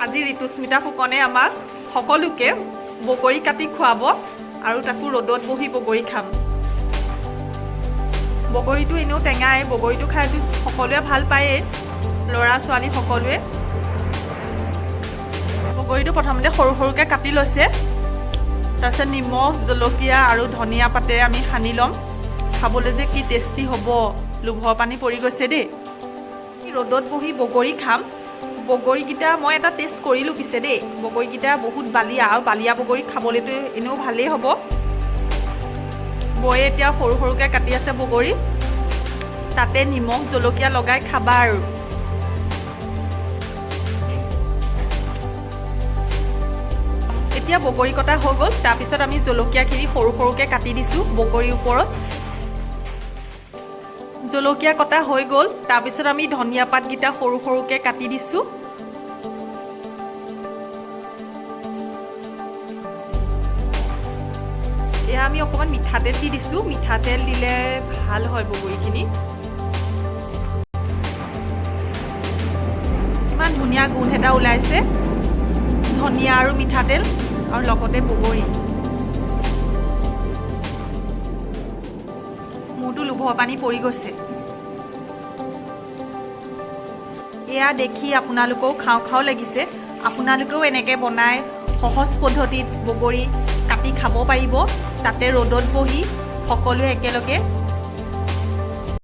আজি ঋতুস্মিতা ফুকনে আমাক সকলোকে বগৰী কাটি খুৱাব আৰু তাকো ৰ'দত বহি বগৰী খাম। বগৰীটো এনেও টেঙাই, বগৰীটো খাইতো সকলোৱে ভাল পায়েই, ল'ৰা ছোৱালী সকলোৱে। বগৰীটো প্ৰথমতে সৰু সৰুকৈ কাটি লৈছে, তাৰপিছত নিমখ, জলকীয়া আৰু ধনিয়া পাতেৰে আমি সানি ল'ম। খাবলৈ যে কি টেষ্টি হ'ব, লোভৰ পানী পৰি গৈছে দেই। ৰ'দত বহি বগৰী খাম। বগৰীকেইটা মই এটা টেষ্ট কৰিলোঁ পিছে দেই, বগৰীকেইটা বহুত বালিয়া, আৰু বালিয়া বগৰী খাবলৈতো এনেও ভালেই হ'ব। বৌয়ে এতিয়া সৰু সৰুকৈ কাটি আছে বগৰী, তাতে নিমখ জলকীয়া লগাই খাবা আৰু। এতিয়া বগৰী কটা হৈ গ'ল, তাৰপিছত আমি জলকীয়াখিনি সৰু সৰুকৈ কাটি দিছোঁ বগৰীৰ ওপৰত। জলকীয়া কটা হৈ গ'ল, তাৰপিছত আমি ধনিয়া পাতকেইটা সৰু সৰুকৈ কাটি দিছোঁ। এয়া আমি অকণমান মিঠাতেল দি দিছোঁ, মিঠাতেল দিলে ভাল হয় বগৰীখিনি। ইমান ধুনীয়া গোন্ধ এটা ওলাইছে, ধনিয়া আৰু মিঠাতেল আৰু লগতে বগৰী। মোৰতো লোভৰ পানী পৰি গৈছে। এয়া দেখি আপোনালোকেও খাওঁ খাওঁ লাগিছে। আপোনালোকেও এনেকৈ বনাই সহজ পদ্ধতিত বগৰী কাটি খাব পাৰিব, তাতে ৰ'দত বহি সকলোৱে একেলগে।